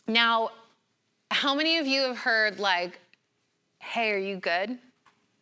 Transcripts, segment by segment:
Now, how many of you have heard like, hey, are you good?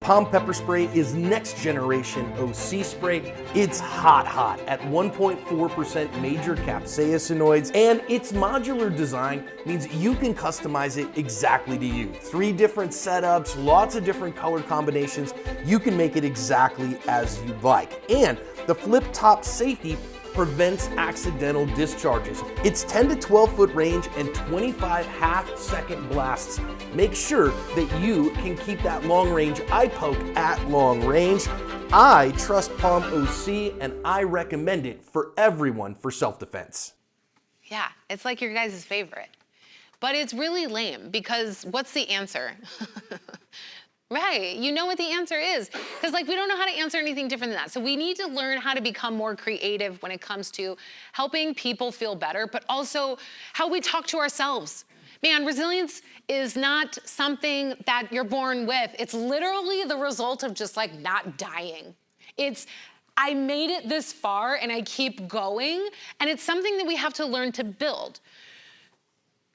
Palm pepper spray is next generation OC spray. It's hot at 1.4% major capsaicinoids, and its modular design means you can customize it exactly to you. 3 different setups, lots of different color combinations. You can make it exactly as you like. And the flip top safety prevents accidental discharges. It's 10 to 12 foot range and 25 half-second blasts. Make sure that you can keep that long range eye poke at long range. I trust Palm OC and I recommend it for everyone for self-defense. Yeah, it's like your guys' favorite. But it's really lame because what's the answer? Right, you know what the answer is. Because like we don't know how to answer anything different than that. So we need to learn how to become more creative when it comes to helping people feel better, but also how we talk to ourselves. Man, resilience is not something that you're born with. It's literally the result of just like not dying. It's, I made it this far and I keep going, and it's something that we have to learn to build.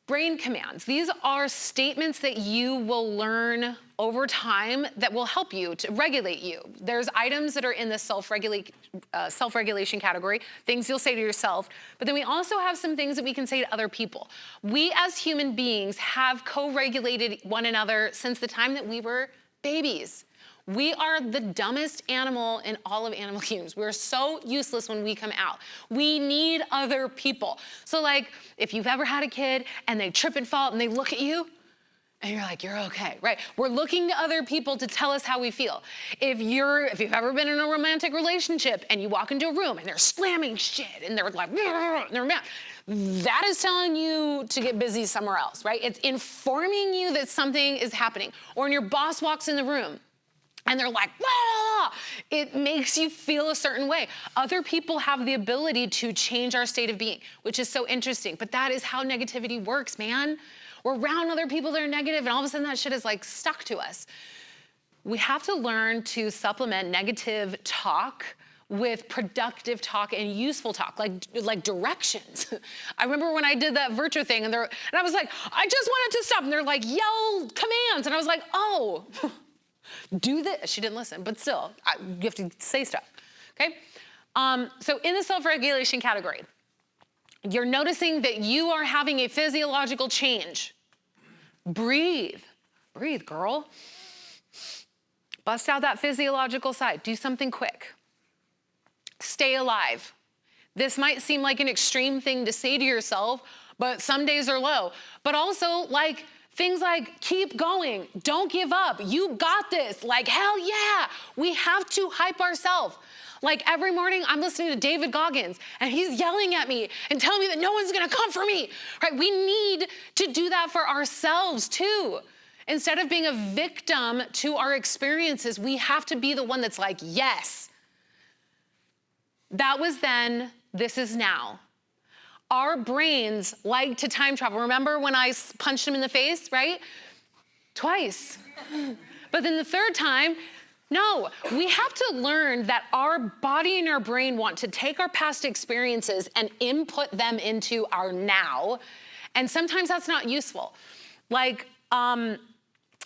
Brain commands. These are statements that you will learn over time that will help you to regulate you. There's items that are in the self-regulation category, things you'll say to yourself, but then we also have some things that we can say to other people. We as human beings have co-regulated one another since the time that we were babies. We are the dumbest animal in all of animal kingdoms. We're so useless when we come out. We need other people. So like, if you've ever had a kid and they trip and fall and they look at you, and you're like, you're okay, right? We're looking to other people to tell us how we feel. If you've ever been in a romantic relationship and you walk into a room and they're slamming shit and they're like, and they're mad, that is telling you to get busy somewhere else, right? It's informing you that something is happening. Or when your boss walks in the room, and they're like, wah! It makes you feel a certain way. Other people have the ability to change our state of being, which is so interesting. But that is how negativity works, man. We're around other people that are negative, and all of a sudden that shit is like stuck to us. We have to learn to supplement negative talk with productive talk and useful talk, like directions. I remember when I did that virtue thing, and I was like, I just wanted to stop, and they're like, yell commands, and I was like, oh. Do this. She didn't listen, but still, you have to say stuff, okay? So in the self-regulation category, you're noticing that you are having a physiological change. Breathe. Breathe, girl. Bust out that physiological side. Do something quick. Stay alive. This might seem like an extreme thing to say to yourself, but some days are low. But also, like, things like, keep going, don't give up, you got this, like, hell yeah. We have to hype ourselves. Like every morning I'm listening to David Goggins and he's yelling at me and telling me that no one's gonna come for me, right? We need to do that for ourselves too. Instead of being a victim to our experiences, we have to be the one that's like, yes. That was then, this is now. Our brains like to time travel. Remember when I punched him in the face, right? Twice. But then the third time, no. We have to learn that our body and our brain want to take our past experiences and input them into our now. And sometimes that's not useful. Like,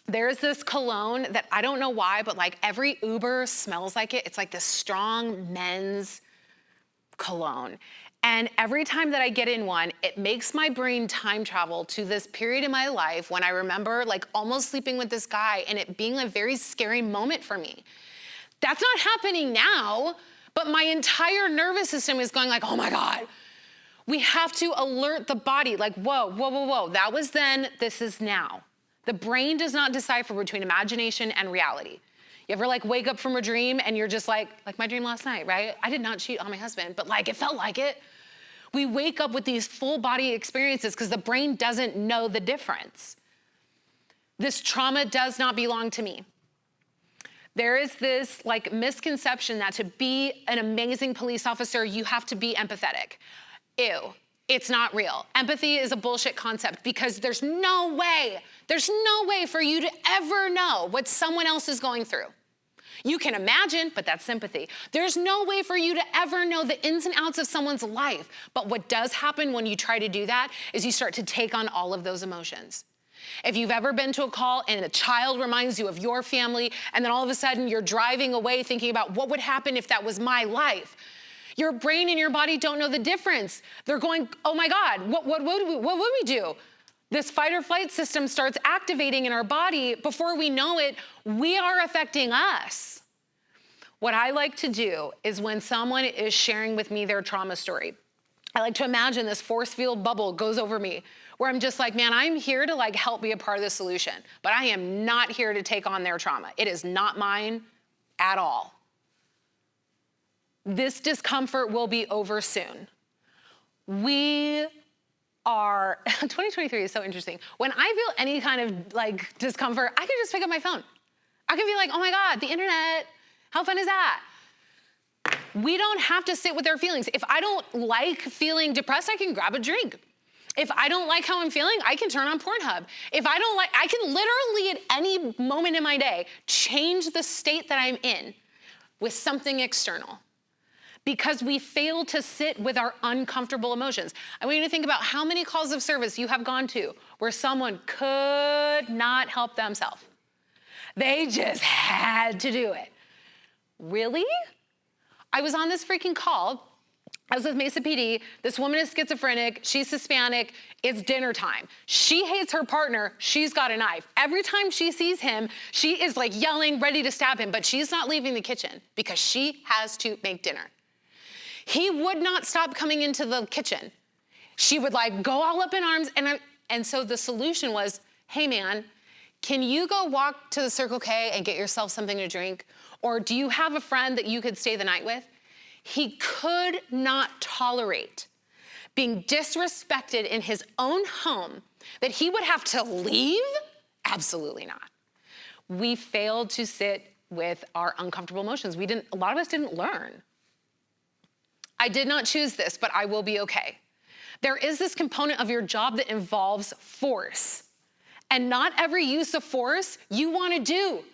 there's this cologne that I don't know why, but like every Uber smells like it. It's like this strong men's cologne. And every time that I get in one, it makes my brain time travel to this period in my life when I remember like almost sleeping with this guy and it being a very scary moment for me. That's not happening now, but my entire nervous system is going like, oh my God. We have to alert the body like, whoa, whoa, whoa, whoa. That was then, this is now. The brain does not decipher between imagination and reality. You ever like wake up from a dream and you're just like my dream last night, right? I did not cheat on my husband, but like it felt like it. We wake up with these full body experiences because the brain doesn't know the difference. This trauma does not belong to me. There is this like misconception that to be an amazing police officer, you have to be empathetic. Ew, it's not real. Empathy is a bullshit concept because there's no way for you to ever know what someone else is going through. You can imagine, but that's sympathy. There's no way for you to ever know the ins and outs of someone's life. But what does happen when you try to do that is you start to take on all of those emotions. If you've ever been to a call and a child reminds you of your family, and then all of a sudden you're driving away thinking about what would happen if that was my life, your brain and your body don't know the difference. They're going, oh my God, what would we do? This fight or flight system starts activating in our body. Before we know it, we are affecting us. What I like to do is when someone is sharing with me their trauma story, I like to imagine this force field bubble goes over me where I'm just like, man, I'm here to like help be a part of the solution, but I am not here to take on their trauma. It is not mine at all. This discomfort will be over soon. 2023 is so interesting. When I feel any kind of like discomfort, I can just pick up my phone. I can be like, oh my God, the internet, how fun is that? We don't have to sit with our feelings. If I don't like feeling depressed, I can grab a drink. If I don't like how I'm feeling, I can turn on Pornhub. If I don't like, I can literally at any moment in my day change the state that I'm in with something external. Because we fail to sit with our uncomfortable emotions. I want you to think about how many calls of service you have gone to where someone could not help themselves. They just had to do it. Really? I was on this freaking call. I was with Mesa PD. This woman is schizophrenic. She's Hispanic. It's dinner time. She hates her partner. She's got a knife. Every time she sees him, she is like yelling, ready to stab him, but she's not leaving the kitchen because she has to make dinner. He would not stop coming into the kitchen. She would like go all up in arms. And so the solution was, hey man, can you go walk to the Circle K and get yourself something to drink? Or do you have a friend that you could stay the night with? He could not tolerate being disrespected in his own home, that he would have to leave? Absolutely not. We failed to sit with our uncomfortable emotions. A lot of us didn't learn. I did not choose this, but I will be okay. There is this component of your job that involves force. And not every use of force you want to do.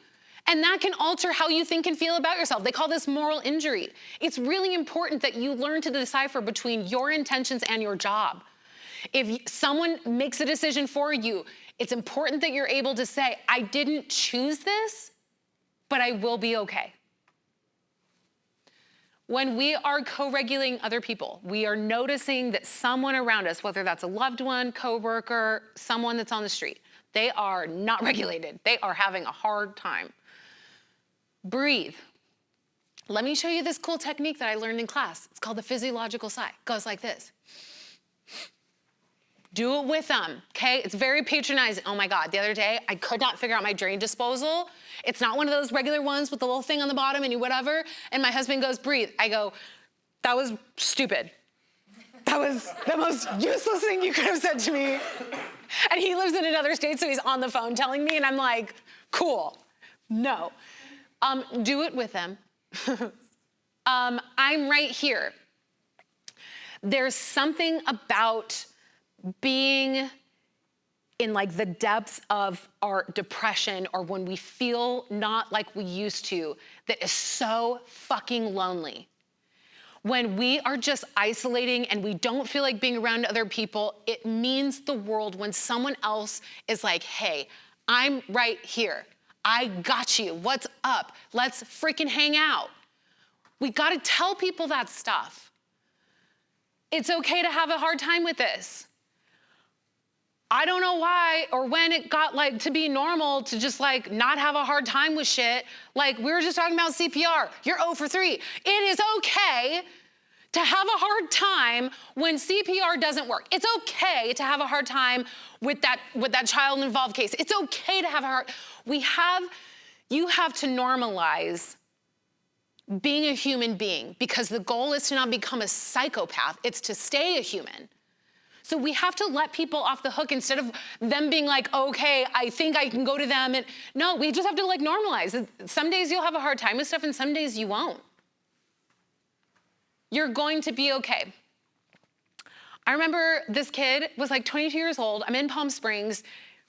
And that can alter how you think and feel about yourself. They call this moral injury. It's really important that you learn to decipher between your intentions and your job. If someone makes a decision for you, it's important that you're able to say, I didn't choose this, but I will be okay. When we are co-regulating other people, we are noticing that someone around us, whether that's a loved one, coworker, someone that's on the street, they are not regulated. They are having a hard time. Breathe. Let me show you this cool technique that I learned in class. It's called the physiological sigh. It goes like this. Do it with them, okay? It's very patronizing. Oh my God, the other day, I could not figure out my drain disposal. It's not one of those regular ones with the little thing on the bottom and you whatever. And my husband goes, breathe. I go, that was stupid. That was the most useless thing you could have said to me. And he lives in another state, so he's on the phone telling me, and I'm like, cool, no. Do it with them. I'm right here. There's something about being in like the depths of our depression or when we feel not like we used to that is so fucking lonely. When we are just isolating and we don't feel like being around other people, it means the world when someone else is like, hey, I'm right here. I got you. What's up? Let's freaking hang out. We gotta tell people that stuff. It's okay to have a hard time with this. I don't know why or when it got like to be normal to just like not have a hard time with shit. Like we were just talking about CPR. You're 0 for 3. It is okay to have a hard time when CPR doesn't work. It's okay to have a hard time with that child involved case. It's okay to have a hard, you have to normalize being a human being because the goal is to not become a psychopath. It's to stay a human. So we have to let people off the hook instead of them being like, okay, I think I can go to them. And no, we just have to like normalize. Some days you'll have a hard time with stuff and some days you won't. You're going to be okay. I remember this kid was like 22 years old. I'm in Palm Springs.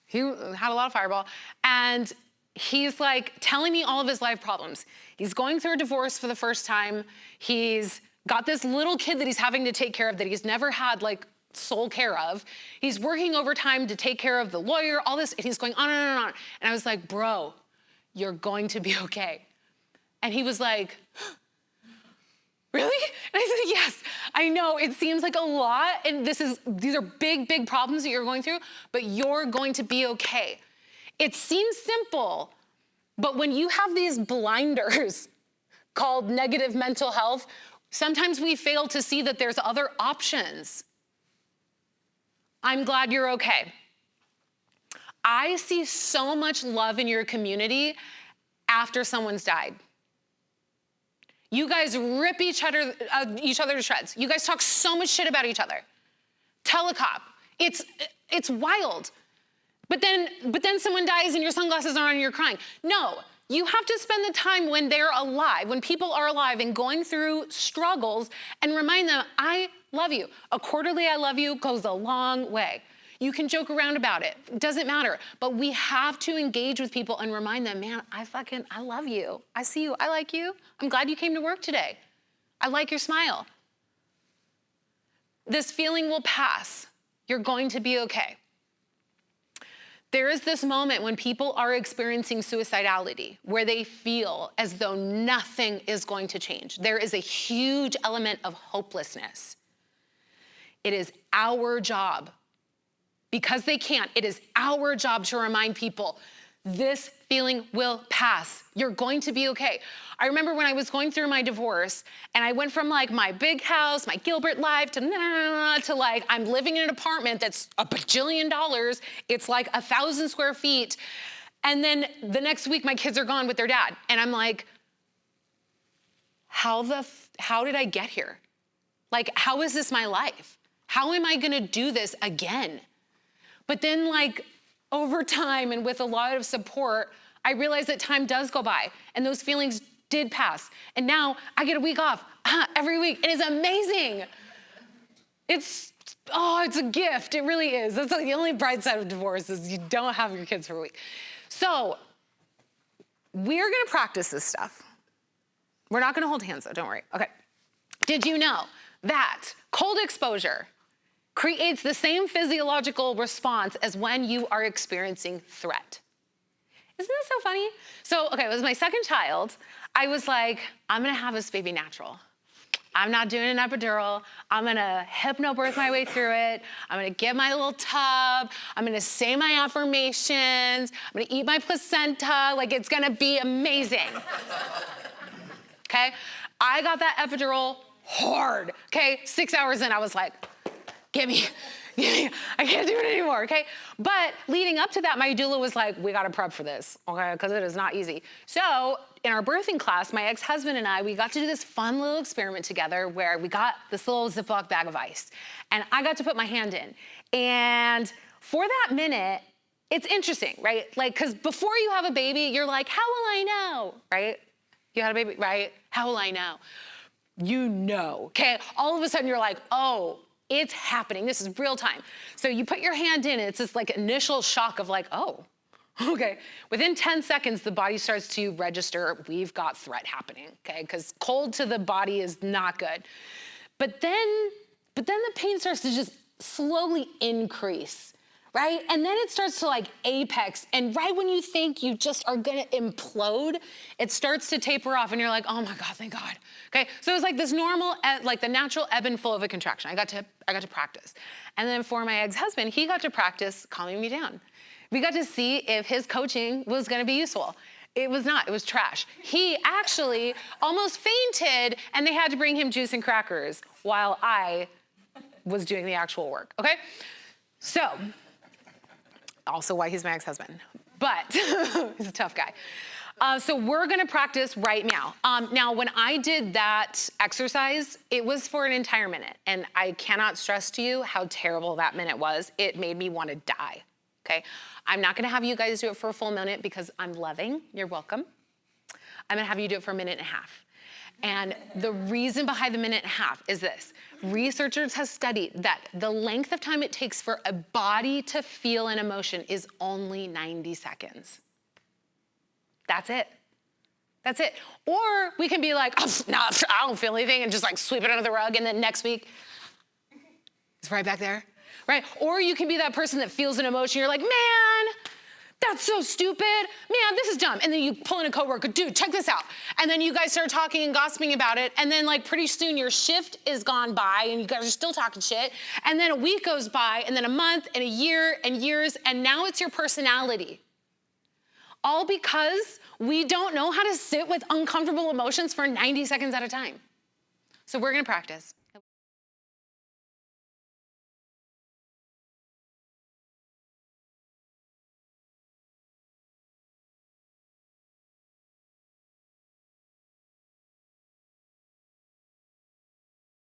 He had a lot of Fireball. And he's like telling me all of his life problems. He's going through a divorce for the first time. He's got this little kid that he's having to take care of that he's never had like sole care of. He's working overtime to take care of the lawyer, all this, and he's going on and on and on. And I was like, bro, you're going to be okay. And he was like, really? And I said, yes, I know it seems like a lot, and these are big, big problems that you're going through, but you're going to be okay. It seems simple, but when you have these blinders called negative mental health, sometimes we fail to see that there's other options. I'm glad you're okay. I see so much love in your community after someone's died. You guys rip each other to shreds. You guys talk so much shit about each other. Tell a cop. It's wild. But then someone dies and your sunglasses are on and you're crying. No, you have to spend the time when they're alive, when people are alive and going through struggles, and remind them, I love you. A quarterly I love you goes a long way. You can joke around about it. It doesn't matter. But we have to engage with people and remind them, man, I love you. I see you. I like you. I'm glad you came to work today. I like your smile. This feeling will pass. You're going to be okay. There is this moment when people are experiencing suicidality, where they feel as though nothing is going to change. There is a huge element of hopelessness. It is our job, because they can't, it is our job to remind people, this feeling will pass. You're going to be okay. I remember when I was going through my divorce, and I went from like my big house, my Gilbert life, to like, I'm living in an apartment that's $1 bajillion. It's like 1,000 square feet. And then the next week, my kids are gone with their dad. And I'm like, how did I get here? Like, how is this my life? How am I gonna do this again? But then like over time and with a lot of support, I realized that time does go by and those feelings did pass. And now I get a week off every week. It is amazing. It's a gift. It really is. That's like the only bright side of divorce is you don't have your kids for a week. So we're gonna practice this stuff. We're not gonna hold hands though, don't worry. Okay. Did you know that cold exposure creates the same physiological response as when you are experiencing threat? Isn't that so funny? So, okay, it was my second child. I was like, I'm gonna have this baby natural. I'm not doing an epidural. I'm gonna hypnobirth my way through it. I'm gonna get my little tub. I'm gonna say my affirmations. I'm gonna eat my placenta. Like, it's gonna be amazing. Okay? I got that epidural hard. Okay? 6 hours in, I was like, Give me, I can't do it anymore, okay? But leading up to that, my doula was like, we gotta prep for this, okay? Because it is not easy. So in our birthing class, my ex-husband and I, we got to do this fun little experiment together where we got this little Ziploc bag of ice. And I got to put my hand in. And for that minute, it's interesting, right? Like, because before you have a baby, you're like, how will I know, right? You had a baby, right? How will I know? You know, okay? All of a sudden you're like, oh, it's happening. This is real time. So you put your hand in, and it's this like initial shock of like, oh, okay. Within 10 seconds, the body starts to register, we've got threat happening, okay? Because cold to the body is not good. But then the pain starts to just slowly increase, right? And then it starts to like apex, and right when you think you just are gonna implode, it starts to taper off, and you're like, oh my God, thank God. Okay, so it was like this normal, like the natural ebb and flow of a contraction. I got to practice. And then for my ex-husband, he got to practice calming me down. We got to see if his coaching was gonna be useful. It was not, it was trash. He actually almost fainted, and they had to bring him juice and crackers while I was doing the actual work, okay? So, also why he's my ex-husband, but he's a tough guy. So we're gonna practice right now. Now, when I did that exercise, it was for an entire minute, and I cannot stress to you how terrible that minute was. It made me wanna die, okay? I'm not gonna have you guys do it for a full minute because I'm loving, you're welcome. I'm gonna have you do it for a minute and a half. And the reason behind the minute and a half is this. Researchers have studied that the length of time it takes for a body to feel an emotion is only 90 seconds. That's it. That's it. Or we can be like, oh, no, I don't feel anything, and just like sweep it under the rug, and then next week, it's right back there, right? Or you can be that person that feels an emotion. You're like, man, that's so stupid. Man, this is dumb. And then you pull in a coworker, dude, check this out. And then you guys start talking and gossiping about it. And then like pretty soon your shift is gone by and you guys are still talking shit. And then a week goes by and then a month and a year and years. And now it's your personality. All because we don't know how to sit with uncomfortable emotions for 90 seconds at a time. So we're gonna practice.